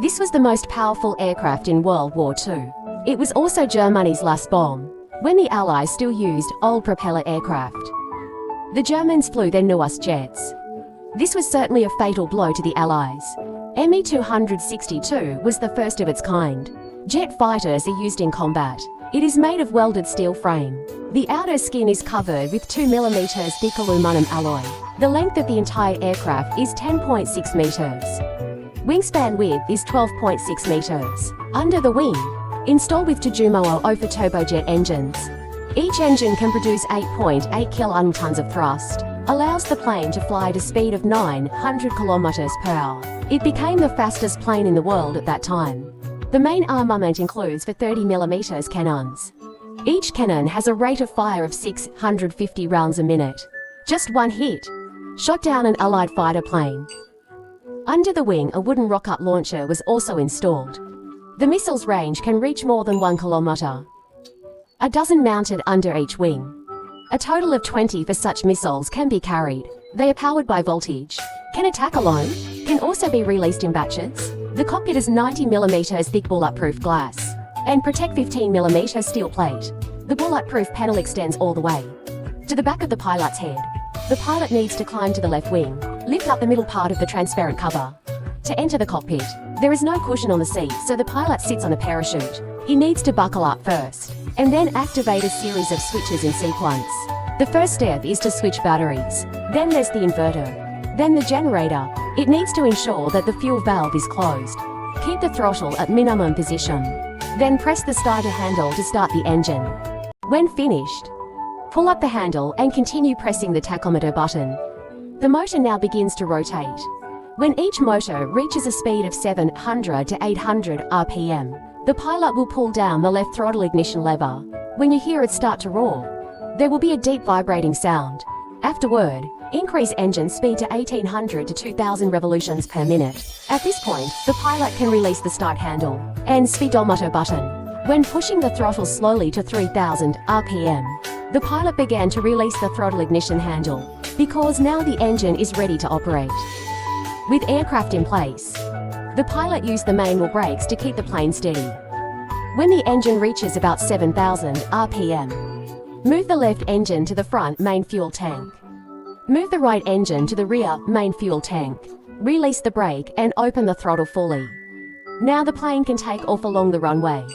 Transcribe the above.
This was the most powerful aircraft in World War II. It was also Germany's last bomb, when the Allies still used old propeller aircraft. The Germans flew their newest jets. This was certainly a fatal blow to the Allies. Me-262 was the first of its kind. Jet fighters are used in combat. It is made of welded steel frame. The outer skin is covered with 2 mm thick aluminum alloy. The length of the entire aircraft is 10.6 meters. Wingspan width is 12.6 meters. Under the wing, installed with Tsujumo OFA turbojet engines. Each engine can produce 8.8 kilonewtons of thrust, allows the plane to fly at a speed of 900 kilometers per hour. It became the fastest plane in the world at that time. The main armament includes for 30 mm cannons. Each cannon has a rate of fire of 650 rounds a minute. Just one hit shot down an Allied fighter plane. Under the wing, a wooden rocket launcher was also installed. The missile's range can reach more than 1 kilometer. A dozen mounted under each wing. A total of 20 for such missiles can be carried. They are powered by voltage, can attack alone, can also be released in batches. The cockpit is 90 mm thick bulletproof glass and protect 15 mm steel plate. The bulletproof panel extends all the way to the back of the pilot's head. The pilot needs to climb to the left wing, lift up the middle part of the transparent cover. To enter the cockpit, there is no cushion on the seat, so the pilot sits on a parachute. He needs to buckle up first, and then activate a series of switches in sequence. The first step is to switch batteries. Then there's the inverter. Then the generator. It needs to ensure that the fuel valve is closed. Keep the throttle at minimum position. Then press the starter handle to start the engine. When finished, pull up the handle and continue pressing the tachometer button. The motor now begins to rotate. When each motor reaches a speed of 700 to 800 RPM, the pilot will pull down the left throttle ignition lever. When you hear it start to roar, there will be a deep vibrating sound. Afterward, increase engine speed to 1800 to 2000 revolutions per minute. At this point, the pilot can release the start handle and speedometer button. When pushing the throttle slowly to 3000 RPM, the pilot began to release the throttle ignition handle, because now the engine is ready to operate. With aircraft in place, the pilot used the manual brakes to keep the plane steady. When the engine reaches about 7,000 RPM, move the left engine to the front main fuel tank. Move the right engine to the rear main fuel tank. Release the brake and open the throttle fully. Now the plane can take off along the runway.